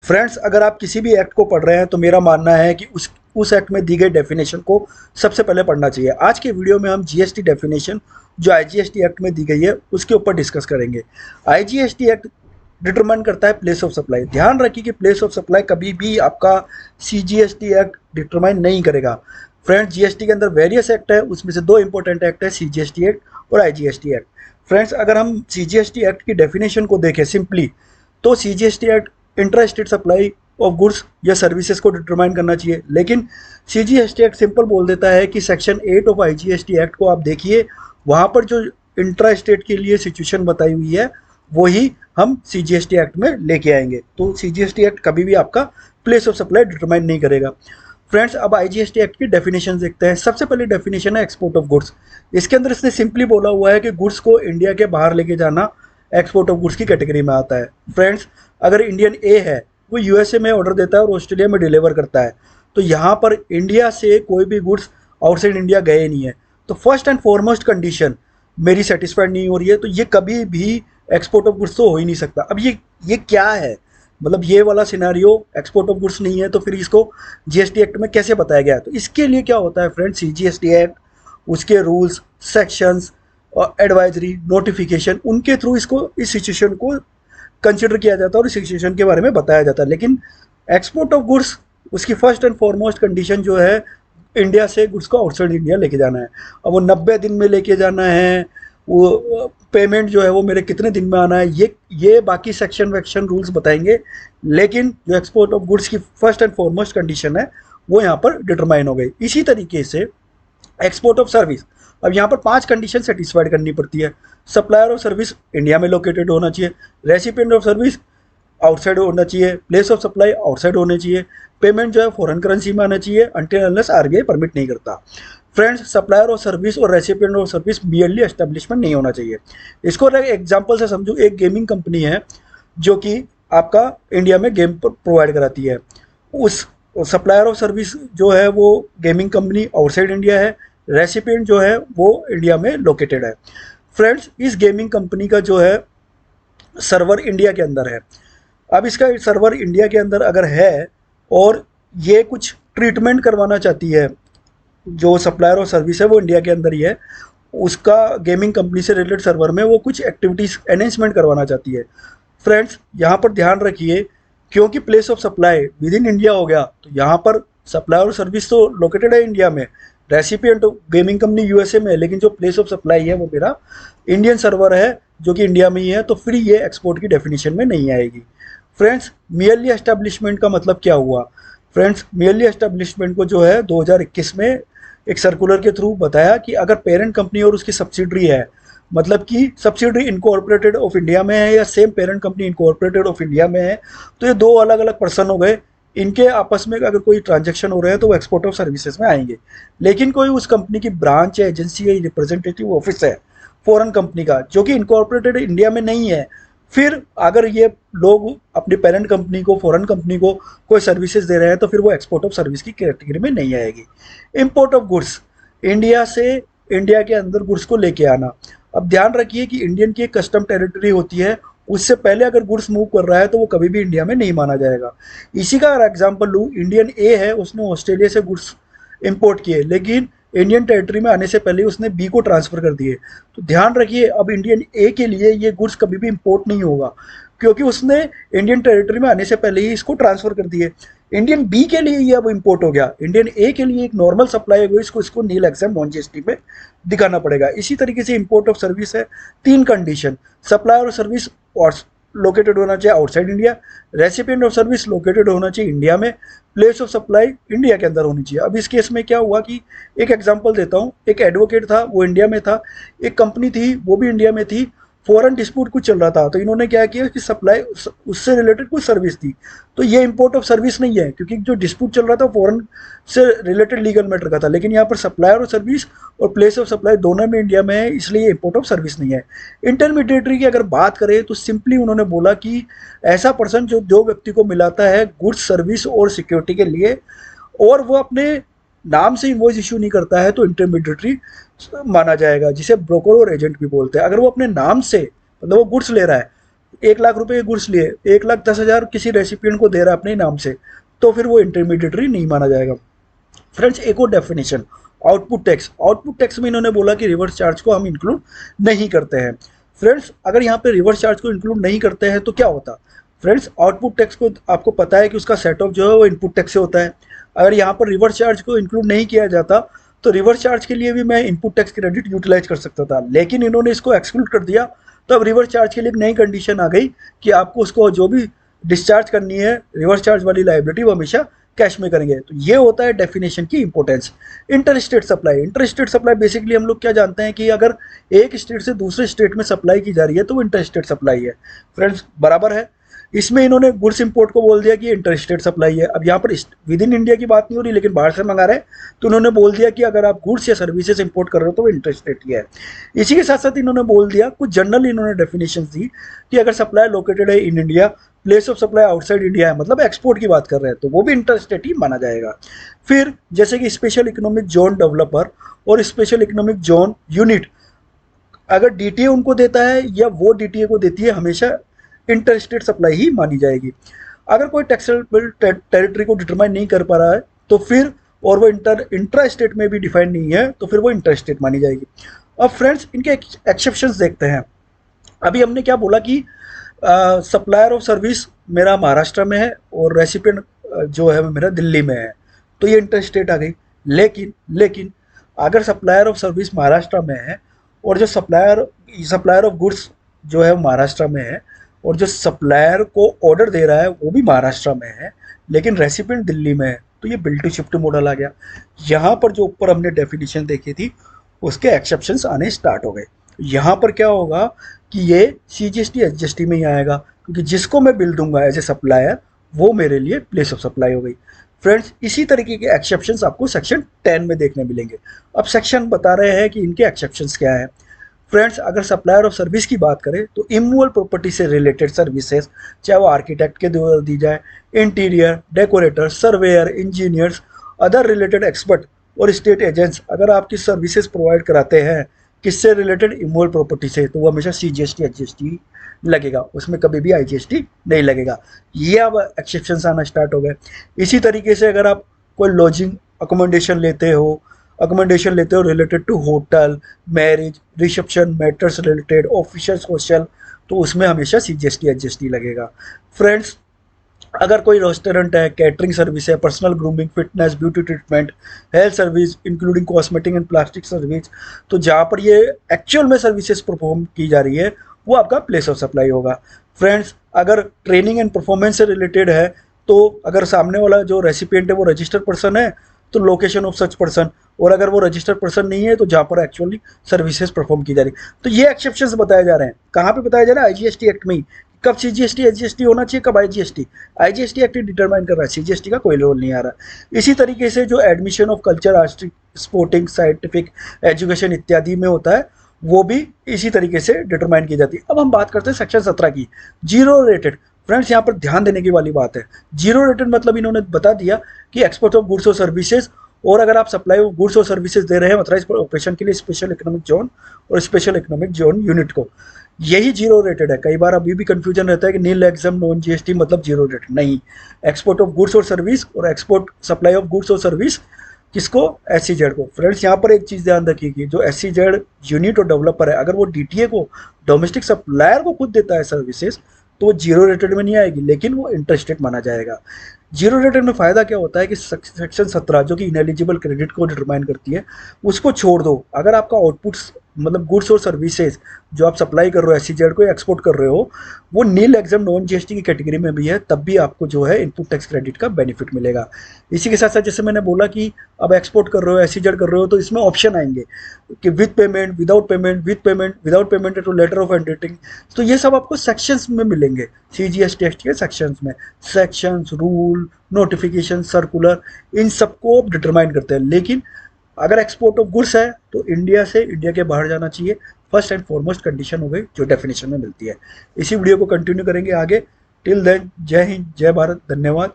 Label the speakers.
Speaker 1: Friends, अगर आप किसी भी एक्ट को पढ़ रहे हैं तो मेरा मानना है कि उस एक्ट में दी गई डेफिनेशन को सबसे पहले पढ़ना चाहिए। आज के वीडियो में हम जीएसटी डेफिनेशन जो आईजीएसटी एक्ट में दी गई है उसके ऊपर डिस्कस करेंगे। आईजीएसटी एक्ट डिटरमाइन करता है प्लेस ऑफ सप्लाई। ध्यान रखिए कि प्लेस ऑफ सप्लाई कभी भी आपका सीजीएसटी एक्ट डिटरमाइन नहीं करेगा। फ्रेंड्स, जीएसटी के अंदर वेरियस एक्ट है, उसमें से दो इंपॉर्टेंट एक्ट है, सीजीएसटी एक्ट और आईजीएसटी एक्ट। फ्रेंड्स, अगर हम सीजीएसटी एक्ट की डेफिनेशन को देखें सिंपली, तो CGST act intra state supply of goods या सर्विसेज को डिटरमाइन करना चाहिए, लेकिन सीजीएसटी एक्ट सिंपल बोल देता है कि सेक्शन 8 ऑफ आईजीएसटी एक्ट को आप देखिए, वहाँ पर जो इंट्रा स्टेट के लिए सिचुएशन बताई हुई है वही हम सीजीएसटी एक्ट में लेके आएंगे। तो सीजीएसटी एक्ट कभी भी आपका प्लेस ऑफ सप्लाई डिटरमाइन नहीं करेगा। फ्रेंड्स, अब आईजीएसटी एक्ट की डेफिनेशन देखते हैं। सबसे पहले डेफिनेशन है एक्सपोर्ट ऑफ गुड्स। इसके अंदर इसने सिंपली बोला हुआ है कि गुड्स को इंडिया के बाहर लेके जाना एक्सपोर्ट ऑफ गुड्स की कैटेगरी में आता है। फ्रेंड्स, अगर इंडियन ए है वो यूएसए में ऑर्डर देता है और ऑस्ट्रेलिया में डिलीवर करता है, तो यहाँ पर इंडिया से कोई भी गुड्स आउटसाइड इंडिया गए नहीं है, तो फर्स्ट एंड फॉरमोस्ट कंडीशन मेरी सेटिस्फाइड नहीं हो रही है, तो ये कभी भी एक्सपोर्ट ऑफ गुड्स तो हो ही नहीं सकता। अब ये क्या है, मतलब ये वाला सिनेरियो एक्सपोर्ट ऑफ गुड्स नहीं है, तो फिर इसको जीएसटी एक्ट में कैसे बताया गया है? तो इसके लिए क्या होता है फ्रेंड्स, सीजीएसटी एक्ट, उसके रूल्स, सेक्शंस और एडवाइजरी, नोटिफिकेशन, उनके थ्रू इसको इस सिचुएशन को कंसिडर किया जाता है और इस सिचुएशन के बारे में बताया जाता है। लेकिन एक्सपोर्ट ऑफ गुड्स, उसकी फर्स्ट एंड फॉरमोस्ट कंडीशन जो है, इंडिया से गुड्स को आउटसाइड इंडिया लेके जाना है। अब वो 90 दिन में लेके जाना है, वो पेमेंट जो है वो मेरे कितने दिन में आना है, ये बाकी सेक्शन वैक्शन रूल्स बताएंगे, लेकिन जो एक्सपोर्ट ऑफ गुड्स की फर्स्ट एंड फॉरमोस्ट कंडीशन है वो यहाँ पर डिटरमाइन हो गई। इसी तरीके से एक्सपोर्ट ऑफ सर्विस, अब यहाँ पर 5 कंडीशन सेटिस्फाइड करनी पड़ती है। सप्लायर ऑफ सर्विस इंडिया में लोकेटेड होना चाहिए, रेसिपिएंट ऑफ सर्विस आउटसाइड होना चाहिए, प्लेस ऑफ सप्लाई आउटसाइड होने चाहिए, पेमेंट जो है फॉरेन करेंसी में आना चाहिए अनटिल अनलेस आरबीआई परमिट नहीं करता। फ्रेंड्स, सप्लायर ऑफ सर्विस और recipient of service merely establishment नहीं होना चाहिए। इसको एग्जांपल से समझो, एक गेमिंग कंपनी है जो कि आपका इंडिया में गेम प्रोवाइड कराती है, उस सप्लायर ऑफ सर्विस जो है वो गेमिंग कंपनी आउटसाइड इंडिया है, रेसिपिएंट जो है वो इंडिया में लोकेटेड है। फ्रेंड्स, इस गेमिंग कंपनी का जो है सर्वर इंडिया के अंदर है। अब इसका सर्वर इंडिया के अंदर अगर है और ये कुछ ट्रीटमेंट करवाना चाहती है, जो सप्लायर ऑफ सर्विस है वो इंडिया के अंदर ही है, उसका गेमिंग कंपनी से रिलेटेड सर्वर में वो कुछ एक्टिविटीज़ एनहेंसमेंट करवाना चाहती है। फ्रेंड्स, यहाँ पर ध्यान रखिए, क्योंकि place of supply with in India हो गया, तो यहाँ पर सप्लायर ऑफ सर्विस तो लोकेटेड है इंडिया में, रेसिपिएंट गेमिंग कंपनी यूएसए में है, लेकिन जो प्लेस ऑफ सप्लाई है वो मेरा इंडियन सर्वर है जो कि इंडिया में ही है, तो फिर ये एक्सपोर्ट की डेफिनेशन में नहीं आएगी। फ्रेंड्स, मियरली एस्टेब्लिशमेंट का मतलब क्या हुआ? फ्रेंड्स, मियरली एस्टेब्लिशमेंट को जो है 2021 में एक सर्कुलर के थ्रू बताया कि अगर पेरेंट कंपनी और उसकी सब्सिडरी है, मतलब कि सब्सिडरी इनकॉर्पोरेटेड ऑफ इंडिया में है या same parent company incorporated of India में है, तो ये दो अलग अलग पर्सन हो गए। इनके आपस में अगर कोई ट्रांजैक्शन हो रहे हैं तो वो एक्सपोर्ट ऑफ सर्विसेज में आएंगे। लेकिन कोई उस कंपनी की ब्रांच है, एजेंसी है, रिप्रेजेंटेटिव ऑफिस है फॉरेन कंपनी का जो कि इनकॉर्पोरेटेड इंडिया में नहीं है, फिर अगर ये लोग अपनी पेरेंट कंपनी को, फॉरेन कंपनी को कोई सर्विसेज दे रहे हैं, तो फिर वो एक्सपोर्ट ऑफ सर्विस की कैटेगरी में नहीं आएगी। इंपोर्ट ऑफ गुड्स, इंडिया से इंडिया के अंदर गुड्स को लेके आना। अब ध्यान रखिए कि इंडियन की एक कस्टम टेरिटरी होती है, उससे पहले अगर गुड्स मूव कर रहा है तो वो कभी भी इंडिया में नहीं माना जाएगा। इसी का अगर एग्जांपल लूँ, इंडियन ए है, उसने ऑस्ट्रेलिया से गुड्स इंपोर्ट किए, लेकिन इंडियन टेरिटरी में आने से पहले उसने बी को ट्रांसफ़र कर दिए, तो ध्यान रखिए अब इंडियन ए के लिए ये गुड्स कभी भी इंपोर्ट नहीं होगा, क्योंकि उसने इंडियन टेरिटरी में आने से पहले ही इसको ट्रांसफ़र कर दिए। इंडियन बी के लिए ये अब इंपोर्ट हो गया, इंडियन ए के लिए एक नॉर्मल सप्लाई है, इसको नील एग्जाम नॉन जीएसटी में दिखाना पड़ेगा। इसी तरीके से इंपोर्ट ऑफ सर्विस है, 3 कंडीशन, सप्लायर ऑफ सर्विस और लोकेटेड होना चाहिए outside India, recipient of service located होना चाहिए इंडिया में, प्लेस ऑफ सप्लाई इंडिया के अंदर होनी चाहिए। अब इस केस में क्या हुआ कि एक एग्जांपल देता हूँ, एक एडवोकेट था वो इंडिया में था, एक कंपनी थी वो भी इंडिया में थी, फॉरेन डिस्प्यूट कुछ चल रहा था, तो इन्होंने क्या किया कि सप्लाई उससे रिलेटेड कुछ सर्विस थी, तो ये इंपोर्ट ऑफ सर्विस नहीं है, क्योंकि जो डिस्प्यूट चल रहा था फॉरेन से रिलेटेड लीगल मैटर का था, लेकिन यहाँ पर सप्लायर ऑफ सर्विस और प्लेस ऑफ सप्लाई दोनों में इंडिया में है, इसलिए इंपोर्ट ऑफ सर्विस नहीं है। इंटरमीडिएटरी की अगर बात करें तो सिंपली उन्होंने बोला कि ऐसा पर्सन जो दो व्यक्ति को मिलाता है गुड्स, सर्विस और सिक्योरिटी के लिए, और वो अपने नाम से इनवॉइस इशू नहीं करता है, तो इंटरमीडिएटरी माना जाएगा, जिसे ब्रोकर और एजेंट भी बोलते हैं। अगर वो अपने नाम से, मतलब वो गुड्स ले रहा है, 1 लाख रुपए के गुड्स लिए, 1,10,000 किसी रेसिपिएंट को दे रहा है अपने नाम से, तो फिर वो इंटरमीडिएटरी नहीं माना जाएगा। फ्रेंड्स एक और definition, output tax. Output tax में इन्होंने बोला कि रिवर्स चार्ज को हम इंक्लूड नहीं करते हैं। फ्रेंड्स अगर यहाँ पे रिवर्स चार्ज को इंक्लूड नहीं करते हैं तो क्या होता? फ्रेंड्स आउटपुट टैक्स को आपको पता है कि उसका सेट ऑफ जो है वो इनपुट टैक्स से होता है। अगर यहाँ पर रिवर्स चार्ज को इंक्लूड नहीं किया जाता तो रिवर्स चार्ज के लिए भी मैं इनपुट टैक्स क्रेडिट यूटिलाइज कर सकता था, लेकिन इन्होंने इसको एक्सक्लूड कर दिया। तो अब रिवर्स चार्ज के लिए एक नई कंडीशन आ गई कि आपको उसको जो भी डिस्चार्ज करनी है रिवर्स चार्ज वाली लायबिलिटी वो हमेशा कैश में करेंगे। तो ये होता है डेफिनेशन की importance. Interstate supply, interstate supply basically हम लोग क्या जानते हैं कि अगर एक स्टेट से दूसरे स्टेट में सप्लाई की जा रही है तो वो इंटरस्टेट सप्लाई है। फ्रेंड्स बराबर है, इसमें इन्होंने गुड्स इंपोर्ट को बोल दिया कि इंटरस्टेट सप्लाई है। अब यहाँ पर विद इन इंडिया की बात नहीं हो रही लेकिन बाहर से मंगा रहे हैं, तो उन्होंने बोल दिया कि अगर आप गुड्स या सर्विसेज इंपोर्ट कर रहे हो तो वो इंटरस्टेट ही है। इसी के साथ साथ इन्होंने बोल दिया, कुछ जनरल इन्होंने डेफिनेशन दी कि अगर सप्लाई लोकेटेड है in India, place of supply outside India है, मतलब एक्सपोर्ट की बात कर रहे हैं, तो वो भी इंटरस्टेट ही माना जाएगा। फिर जैसे कि स्पेशल इकोनॉमिक जोन डेवलपर और स्पेशल इकोनॉमिक जोन यूनिट, अगर डीटीए उनको देता है या वो डीटीए को देती है, हमेशा इंटरस्टेट सप्लाई ही मानी जाएगी। अगर कोई टेक्सटाइल टेरिटरी को डिटरमाइन नहीं कर पा रहा है तो फिर, और वो इंट्रा स्टेट में भी डिफाइन नहीं है, तो फिर वो इंटरस्टेट मानी जाएगी। अब फ्रेंड्स इनके एक्सेप्शंस देखते हैं। अभी हमने क्या बोला कि सप्लायर ऑफ सर्विस मेरा महाराष्ट्र में है और रेसिपिएंट जो है मेरा दिल्ली में है, तो ये इंटरस्टेट आ गई। लेकिन अगर सप्लायर ऑफ सर्विस महाराष्ट्र में है और जो सप्लायर ऑफ गुड्स जो है महाराष्ट्र में है और जो सप्लायर को ऑर्डर दे रहा है वो भी महाराष्ट्र में है लेकिन रेसिपिएंट दिल्ली में है, तो ये बिल टू शिफ्ट मॉडल आ गया। यहाँ पर जो ऊपर हमने डेफिनेशन देखी थी उसके एक्सेप्शंस आने स्टार्ट हो गए। यहाँ पर क्या होगा कि ये CGST SGST में ही आएगा, क्योंकि जिसको मैं बिल दूंगा एज ए सप्लायर वो मेरे लिए प्लेस ऑफ सप्लाई हो गई। फ्रेंड्स इसी तरीके के एक्सेप्शंस आपको सेक्शन 10 में देखने मिलेंगे। अब सेक्शन बता रहे हैं कि इनके एक्सेप्शंस क्या है। फ्रेंड्स अगर सप्लायर ऑफ सर्विस की बात करें तो इमूवेबल प्रॉपर्टी से रिलेटेड सर्विसेज, चाहे वो आर्किटेक्ट के द्वारा दी जाए, interior decorator, surveyor, engineers, other related expert और स्टेट एजेंट्स, अगर आपकी सर्विसेज प्रोवाइड कराते हैं किससे रिलेटेड, इमूवेबल प्रॉपर्टी से, तो वो हमेशा CGST SGST लगेगा, उसमें कभी भी IGST नहीं लगेगा। ये अब एक्सेप्शंस आना स्टार्ट हो गए। इसी तरीके से अगर आप कोई लॉजिंग अकोमोडेशन लेते हो related to hotel, marriage, reception, matters related, official hostel, तो उसमें हमेशा CGST SGST लगेगा। फ्रेंड्स अगर कोई रेस्टोरेंट है, कैटरिंग सर्विस है, personal grooming, fitness, beauty treatment, health service including cosmetic and plastic service, तो जहाँ पर ये एक्चुअल में सर्विसेज परफॉर्म की जा रही है वो आपका प्लेस ऑफ सप्लाई होगा। फ्रेंड्स अगर ट्रेनिंग एंड परफॉर्मेंस से रिलेटेड है तो अगर सामने वाला जो रेसिपिएंट है वो रजिस्टर्ड पर्सन है तो लोकेशन ऑफ सच पर्सन, और अगर वो रजिस्टर्ड पर्सन नहीं है तो जहाँ पर एक्चुअली सर्विसेज परफॉर्म की जा रही है। तो ये एक्सेप्शंस बताए जा रहे हैं। कहाँ पे बताया जा रहा है? IGST एक्ट में ही। कब CGST SGST होना चाहिए, कब IGST एक्ट डिटरमाइन कर रहा है, CGST का कोई रोल नहीं आ रहा। इसी तरीके से जो admission of culture, artistic, sporting, scientific, education इत्यादि में होता है वो भी इसी तरीके से डिटरमाइन की जाती है। अब हम बात करते हैं सेक्शन 17 की, जीरो रेटेड। फ्रेंड्स यहाँ पर ध्यान देने की वाली बात है, जीरो रेटेड मतलब इन्होंने बता दिया कि एक्सपोर्ट ऑफ गुड्स और सर्विसेज, और अगर आप सप्लाई ऑफ गुड्स और सर्विसेज दे रहे हैं ऑथराइज्ड ऑपरेशन के लिए स्पेशल इकोनॉमिक जोन और स्पेशल इकोनॉमिक जोन यूनिट को, यही जीरो रेटेड है। कई बार अभी भी कंफ्यूजन रहता है कि नील एग्जाम नॉन GST मतलब जीरो रेटेड, नहीं। एक्सपोर्ट ऑफ गुड्स और सर्विस और एक्सपोर्ट सप्लाई ऑफ गुड्स और सर्विस किसको? SEZ को। फ्रेंड्स यहाँ पर एक चीज़ ध्यान रखिए, जो SEZ यूनिट और डेवलपर है, अगर वो DTA को, डोमेस्टिक सप्लायर को खुद देता है सर्विसेज, तो वो जीरो रेटेड में नहीं आएगी, लेकिन वो इंटरस्टेट माना जाएगा। जीरो रेटेड में फ़ायदा क्या होता है कि सेक्शन 17 जो कि इनएलिजिबल क्रेडिट को डिटरमाइन करती है उसको छोड़ दो। अगर आपका आउटपुट्स मतलब गुड्स और सर्विसेज जो आप सप्लाई कर रहे हो SEZ को, एक्सपोर्ट कर रहे हो, वो नील एग्जाम नॉन GST की कैटेगरी में भी है, तब भी आपको जो है इनपुट टैक्स क्रेडिट का बेनिफिट मिलेगा। इसी के साथ साथ जैसे मैंने बोला कि अब एक्सपोर्ट कर रहे हो, SEZ कर रहे हो, तो इसमें ऑप्शन आएंगे कि with payment, without payment, with payment, without payment to letter of entity. तो ये सब आपको सेक्शंस में मिलेंगे, CGST एक्ट के सेक्शंस में। सेक्शंस, रूल, नोटिफिकेशन, सर्कुलर, इन सबको डिटरमाइन करते हैं। लेकिन अगर एक्सपोर्ट ऑफ गुड्स है तो इंडिया से इंडिया के बाहर जाना चाहिए, फर्स्ट एंड फॉरमोस्ट कंडीशन हो गई जो डेफिनेशन में मिलती है। इसी वीडियो को कंटिन्यू करेंगे आगे। टिल देन जय हिंद, जय भारत, धन्यवाद।